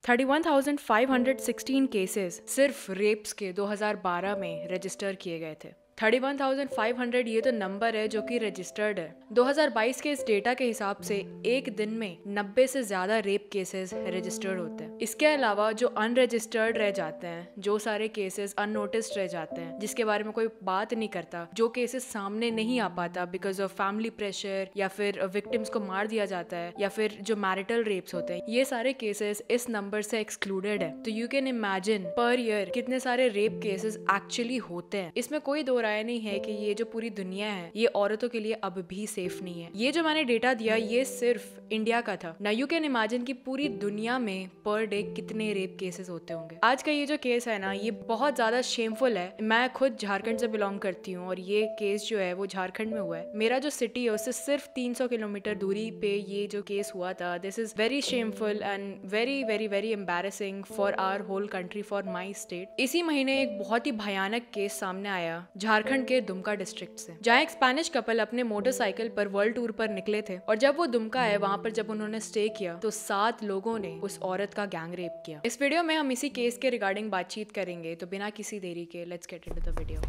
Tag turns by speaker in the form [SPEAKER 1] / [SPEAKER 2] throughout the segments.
[SPEAKER 1] 31,516 cases सिर्फ wraps के 2012 में रजिस्टर किए गए थे। 31,500 ये तो नंबर है जो कि रजिस्टर्ड है। 2022 के इस डेटा के हिसाब से एक दिन में 90 से ज्यादा रेप केसेस रजिस्टर्ड होते हैं। इसके अलावा जो अनरजिस्टर्ड रह जाते हैं, जो सारे केसेस अननोटिस्ड रह जाते हैं, जिसके बारे में कोई बात नहीं करता, जो केसेस सामने नहीं आ पाता बिकॉज ऑफ फैमिली प्रेशर, या फिर विक्टिम्स को मार दिया जाता है, या फिर जो मैरिटल रेप्स होते हैं, ये सारे केसेस इस नंबर से एक्सक्लूडेड है। तो you can imagine per year कितने सारे रेप केसेस एक्चुअली होते हैं। इसमें कोई दो राय नहीं है कि ये जो पूरी दुनिया है ये औरतों के लिए अब भी सेफ नहीं है। ये जो मैंने डेटा दिया ये सिर्फ इंडिया का था ना। यू कैन इमेजिन कि पूरी दुनिया में पर डे कितने रेप केसेस होते होंगे। आज का ये जो केस है ना, ये बहुत ज्यादा शेमफुल है। मैं खुद झारखंड से बिलोंग करती हूँ और ये केस जो है वो झारखंड में हुआ है। मेरा जो सिटी है उससे सिर्फ 300 किलोमीटर दूरी पे ये जो केस हुआ था। This is very shameful and very very very embarrassing for our whole country, for my state. इसी महीने एक बहुत ही भयानक केस सामने आया झारखंड के दुमका डिस्ट्रिक्ट से, जहाँ एक स्पेनिश कपल अपने मोटरसाइकिल पर वर्ल्ड टूर पर निकले थे और जब वो दुमका है वहाँ पर जब उन्होंने स्टे किया तो 7 लोगों ने उस औरत का गैंग रेप किया। इस वीडियो में हम इसी केस के रिगार्डिंग बातचीत करेंगे, तो बिना किसी देरी के let's get into the video.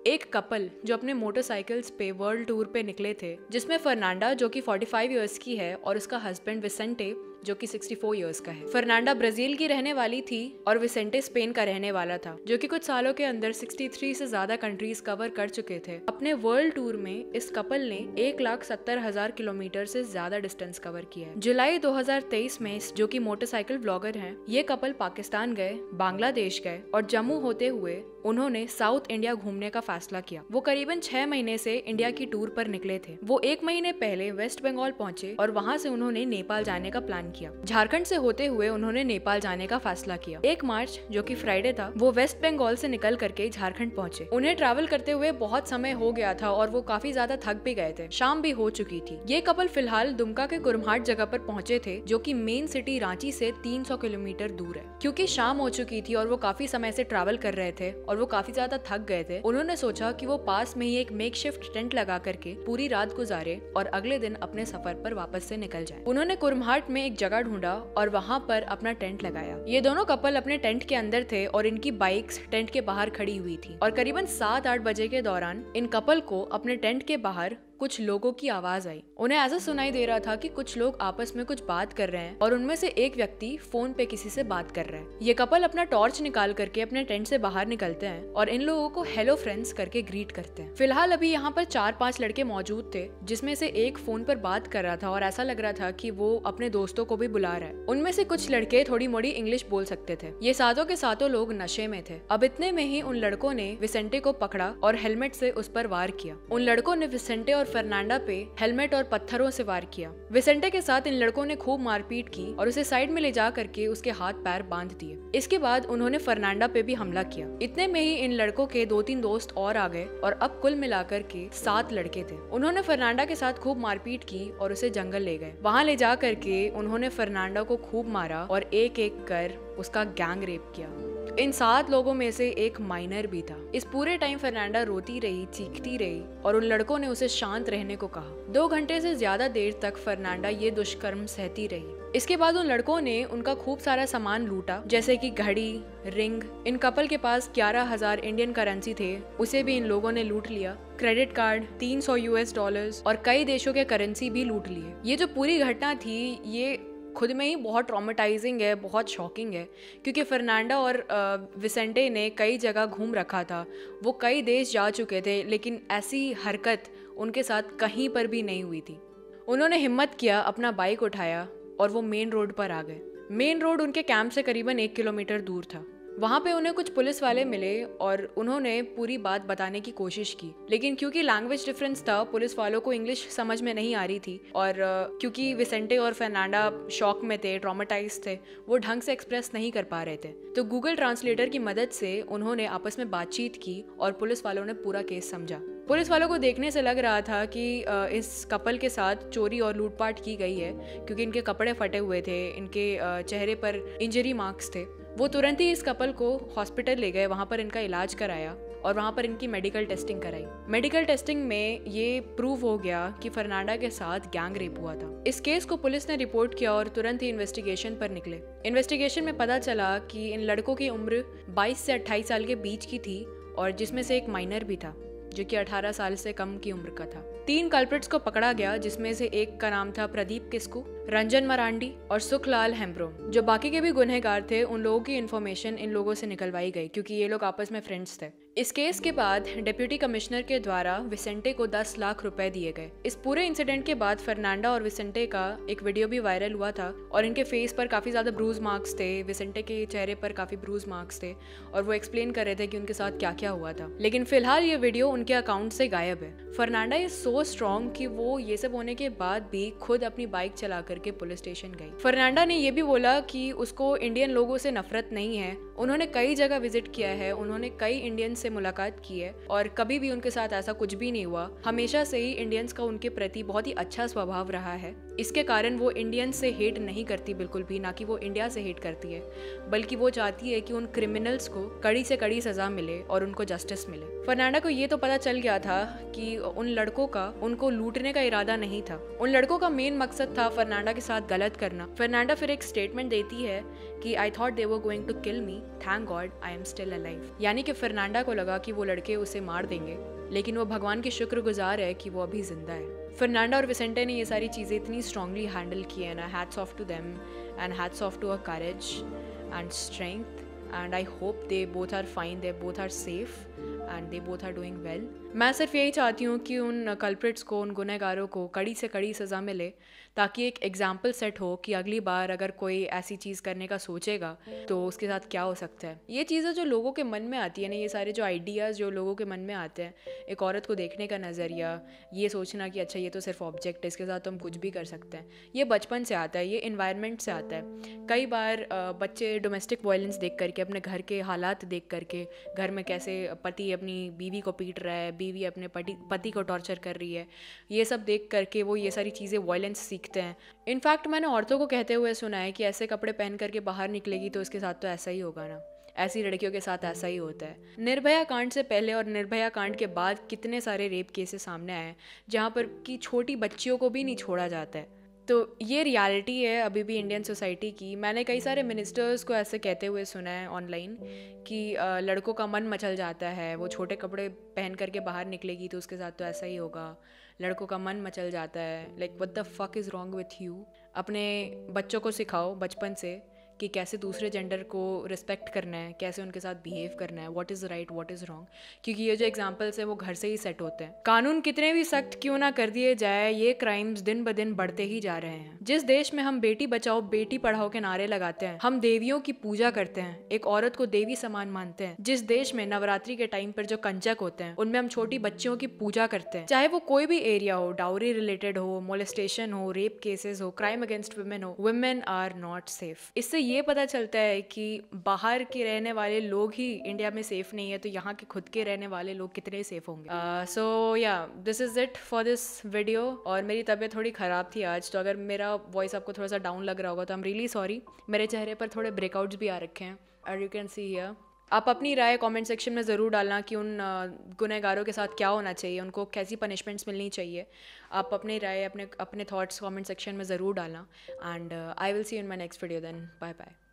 [SPEAKER 1] एक कपल जो अपने मोटरसाइकिल्स पे वर्ल्ड टूर पे निकले थे, जिसमें फर्नांडा जो कि 45 इयर्स की है और उसका हस्बैंड विसेंटे जो कि 64 इयर्स का है। फर्नांडा ब्राजील की रहने वाली थी और विसेंटे स्पेन का रहने वाला था, जो कि कुछ सालों के अंदर 63 से ज्यादा कंट्रीज कवर कर चुके थे। अपने वर्ल्ड टूर में इस कपल ने 1,70,000 किलोमीटर से ज्यादा डिस्टेंस कवर किया है। जुलाई 2023 में जो कि मोटरसाइकिल ब्लॉगर हैं, ये कपल पाकिस्तान गए, बांग्लादेश गए और जम्मू होते हुए उन्होंने साउथ इंडिया घूमने का फैसला किया। वो करीबन 6 महीने से इंडिया की टूर पर निकले थे। वो 1 महीने पहले वेस्ट बंगाल पहुंचे और वहां से उन्होंने नेपाल जाने का प्लान किया। झारखंड से होते हुए उन्होंने नेपाल जाने का फैसला किया। 1 मार्च जो कि फ्राइडे था, वो वेस्ट बंगाल से निकल करके झारखंड पहुंचे। उन्हें ट्रैवल करते हुए बहुत समय हो गया था और वो काफी ज्यादा थक भी गए थे। शाम भी हो चुकी थी। ये कपल फिलहाल दुमका के कुरमहाट जगह पर पहुंचे थे, जो कि मेन सिटी रांची से 300 किलोमीटर दूर है। क्योंकि शाम हो चुकी थी और वो काफी समय से ट्रैवल कर रहे थे और वो काफी ज्यादा थक गए थे, उन्होंने सोचा कि वो पास में ही एक मेकशिफ्ट टेंट लगा करके पूरी रात गुजारे और अगले दिन अपने सफर पर वापस से निकल जाए। उन्होंने कुरमहाट में एक जगह ढूंढा और वहाँ पर अपना टेंट लगाया। ये दोनों कपल अपने टेंट के अंदर थे और इनकी बाइक्स टेंट के बाहर खड़ी हुई थी और करीबन 7-8 बजे के दौरान इन कपल को अपने टेंट के बाहर कुछ लोगों की आवाज आई। उन्हें ऐसा सुनाई दे रहा था कि कुछ लोग आपस में कुछ बात कर रहे हैं और उनमें से एक व्यक्ति फोन पे किसी से बात कर रहा है। ये कपल अपना टॉर्च निकाल करके अपने टेंट से बाहर निकलते हैं और इन लोगों को हेलो फ्रेंड्स करके ग्रीट करते हैं। फिलहाल अभी यहाँ पर 4-5 लड़के मौजूद थे, जिसमें से एक फोन पर बात कर रहा था और ऐसा लग रहा था कि वो अपने दोस्तों को भी बुला रहा है। उनमें से कुछ लड़के थोड़ी मोड़ी इंग्लिश बोल सकते थे। ये सातों के सातों लोग नशे में थे। अब इतने में ही उन लड़कों ने विसेंटे को पकड़ा और हेलमेट से उस पर वार किया। उन लड़कों ने विसेंटे और फर्नांडा पे हेलमेट और पत्थरों से वार किया। विसेंटे के साथ इन लड़कों ने खूब मारपीट की और उसे साइड में ले जा करके उसके हाथ पैर बांध दिए। इसके बाद उन्होंने फर्नांडा पे भी हमला किया। इतने में ही इन लड़कों के 2-3 दोस्त और आ गए और अब कुल मिलाकर के 7 लड़के थे। उन्होंने फर्नांडा के साथ खूब मारपीट की और उसे जंगल ले गए। वहाँ ले जा करके उन्होंने फर्नांडा को खूब मारा और एक-एक कर उसका गैंग रेप किया। इन 7 लोगों में से एक माइनर भी था। इस पूरे टाइम फर्नांडा रोती रही, चीखती रही और उन लड़कों ने उसे शांत रहने को कहा। 2 घंटे से ज्यादा देर तक फर्नांडा ये दुष्कर्म सहती रही। इसके बाद उन लड़कों ने उनका खूब सारा सामान लूटा, जैसे कि घड़ी, रिंग। इन कपल के पास 11,000 इंडियन करेंसी थे, उसे भी इन लोगों ने लूट लिया। क्रेडिट कार्ड, 300 US डॉलर्स और कई देशों के करेंसी भी लूट लिए। ये जो पूरी घटना थी ये खुद में ही बहुत ट्रॉमेटाइजिंग है, बहुत शॉकिंग है, क्योंकि फर्नांडा और विसेंटे ने कई जगह घूम रखा था। वो कई देश जा चुके थे, लेकिन ऐसी हरकत उनके साथ कहीं पर भी नहीं हुई थी। उन्होंने हिम्मत किया, अपना बाइक उठाया और वो मेन रोड पर आ गए। मेन रोड उनके कैंप से करीबन 1 किलोमीटर दूर था। वहाँ पे उन्हें कुछ पुलिस वाले मिले और उन्होंने पूरी बात बताने की कोशिश की, लेकिन क्योंकि लैंग्वेज डिफरेंस था, पुलिस वालों को इंग्लिश समझ में नहीं आ रही थी और क्योंकि विसेंटे और फर्नांडा शॉक में थे, ट्रॉमेटाइज थे, वो ढंग से एक्सप्रेस नहीं कर पा रहे थे। तो गूगल ट्रांसलेटर की मदद से उन्होंने आपस में बातचीत की और पुलिस वालों ने पूरा केस समझा। पुलिस वालों को देखने से लग रहा था कि इस कपल के साथ चोरी और लूटपाट की गई है, क्योंकि इनके कपड़े फटे हुए थे, इनके चेहरे पर इंजरी मार्क्स थे वो तुरंत ही इस कपल को हॉस्पिटल ले गए, वहाँ पर इनका इलाज कराया और वहाँ पर इनकी मेडिकल टेस्टिंग कराई। मेडिकल टेस्टिंग में ये प्रूव हो गया कि फर्नांडा के साथ गैंग रेप हुआ था। इस केस को पुलिस ने रिपोर्ट किया और तुरंत ही इन्वेस्टिगेशन पर निकले। इन्वेस्टिगेशन में पता चला कि इन लड़कों की उम्र 22 से 28 साल के बीच की थी और जिसमें से एक माइनर भी था जो कि 18 साल से कम की उम्र का था। 3 कल्प्रिट्स को पकड़ा गया, जिसमें से एक का नाम था प्रदीप किस्कू, रंजन मरांडी और सुखलाल हेम्ब्रो। जो बाकी के भी गुनहगार थे उन लोगों की इन्फॉर्मेशन इन लोगों से निकलवाई गई क्योंकि ये लोग आपस में फ्रेंड्स थे। इस केस के बाद डिप्यूटी कमिश्नर के द्वारा विसेंटे को 10 लाख रुपए दिए गए। इस पूरे इंसिडेंट के बाद फर्नांडा और विसेंटे का एक वीडियो भी वायरल हुआ था और इनके फेस पर काफ़ी ज़्यादा ब्रूज मार्क्स थे, विसेंटे के चेहरे पर काफ़ी ब्रूज मार्क्स थे और वो एक्सप्लेन कर रहे थे कि उनके साथ क्या क्या हुआ था। लेकिन फिलहाल ये वीडियो उनके अकाउंट से गायब है। फर्नांडा इज सो स्ट्रॉन्ग कि वो ये सब होने के बाद भी खुद अपनी बाइक चला करके पुलिस स्टेशन गई। फर्नांडा ने ये भी बोला कि उसको इंडियन लोगों से नफरत नहीं है, उन्होंने कई जगह विजिट किया है, उन्होंने कई इंडियंस से मुलाकात की है और कभी भी उनके साथ ऐसा कुछ भी नहीं हुआ। हमेशा से ही इंडियंस का उनके प्रति बहुत ही अच्छा स्वभाव रहा है। इसके कारण वो इंडियंस से हेट नहीं करती बिल्कुल भी, ना कि वो इंडिया से हेट करती है, बल्कि वो चाहती है कि उन क्रिमिनल्स को कड़ी से कड़ी सजा मिले और उनको जस्टिस मिले। फर्नांडा को ये तो पता चल गया था कि उन लड़कों का उनको लूटने का इरादा नहीं था, उन लड़कों का मेन मकसद था फर्नांडा के साथ गलत करना। फर्नांडा फिर एक स्टेटमेंट देती है कि I thought they were going to kill me, thank God I am still alive. यानी कि फर्नांडा को लगा कि वो लड़के उसे मार देंगे, लेकिन वो भगवान की शुक्रगुजार है कि वो अभी जिंदा है। फर्नांडा और विसेंटे ने ये सारी चीज़ें इतनी स्ट्रांगली हैंडल की है ना, hats off to them and hats off to a courage and strength and I hope they both are fine, they both are safe and they both are doing well. मैं सिर्फ यही चाहती हूँ कि उन कल्प्रिट्स को, उन गुनहगारों को कड़ी से कड़ी सज़ा मिले ताकि एक एग्जाम्पल सेट हो कि अगली बार अगर कोई ऐसी चीज़ करने का सोचेगा तो उसके साथ क्या हो सकता है। ये चीज़ें जो लोगों के मन में आती है ना, ये सारे जो आइडियाज़ जो लोगों के मन में आते हैं, एक औरत को देखने का नज़रिया, ये सोचना कि अच्छा ये तो सिर्फ ऑब्जेक्ट है, इसके साथ तो हम कुछ भी कर सकते हैं, ये बचपन से आता है, ये इन्वायरमेंट से आता है। कई बार बच्चे डोमेस्टिक वायलेंस देख करके, अपने घर के हालात देख करके, घर में कैसे पति अपनी बीवी को पीट रहा है, बीवी अपने पति को टॉर्चर कर रही है, ये सब देख करके वो ये सारी चीज़ें वायलेंस सीखते हैं। इनफैक्ट मैंने औरतों को कहते हुए सुना है कि ऐसे कपड़े पहन करके बाहर निकलेगी तो उसके साथ तो ऐसा ही होगा ना, ऐसी लड़कियों के साथ ऐसा ही होता है। निर्भया कांड से पहले और निर्भया कांड के बाद कितने सारे रेप केसेस सामने आए जहाँ पर कि छोटी बच्चियों को भी नहीं छोड़ा जाता है। तो ये रियलिटी है अभी भी इंडियन सोसाइटी की। मैंने कई सारे मिनिस्टर्स को ऐसे कहते हुए सुना है ऑनलाइन कि लड़कों का मन मचल जाता है, वो छोटे कपड़े पहन करके बाहर निकलेगी तो उसके साथ तो ऐसा ही होगा, लड़कों का मन मचल जाता है। Like what the fuck is wrong with you. अपने बच्चों को सिखाओ बचपन से कि कैसे दूसरे जेंडर को रिस्पेक्ट करना है, कैसे उनके साथ बिहेव करना है, what is right what is wrong, क्योंकि ये जो एग्जांपल्स है वो घर से ही सेट होते हैं। कानून कितने भी सख्त क्यों ना कर दिए जाए, ये क्राइम्स दिन ब दिन बढ़ते ही जा रहे हैं। जिस देश में हम बेटी बचाओ बेटी पढ़ाओ के नारे लगाते हैं, हम देवियों की पूजा करते हैं, एक औरत को देवी समान मानते हैं, जिस देश में नवरात्रि के टाइम पर जो कंजक होते हैं उनमें हम छोटी बच्चियों की पूजा करते हैं, चाहे वो कोई भी एरिया हो, डाउरी रिलेटेड हो, मोलेस्टेशन हो, रेप केसेस हो, क्राइम अगेंस्ट वुमेन हो, वुमेन आर नॉट सेफ। इससे ये पता चलता है कि बाहर के रहने वाले लोग ही इंडिया में सेफ नहीं है, तो यहाँ के खुद के रहने वाले लोग कितने सेफ होंगे। सो या this is it for this video. और मेरी तबीयत थोड़ी ख़राब थी आज, तो अगर मेरा वॉइस आपको थोड़ा सा डाउन लग रहा होगा तो आई एम रियली सॉरी। मेरे चेहरे पर थोड़े ब्रेकआउट्स भी आ रखे हैं और यू कैन सी हियर। आप अपनी राय कमेंट सेक्शन में ज़रूर डालना कि उन गुनहगारों के साथ क्या होना चाहिए, उनको कैसी पनिशमेंट्स मिलनी चाहिए। आप अपनी राय अपने थॉट्स कमेंट सेक्शन में ज़रूर डालना and I will see you in my next video then. Bye bye.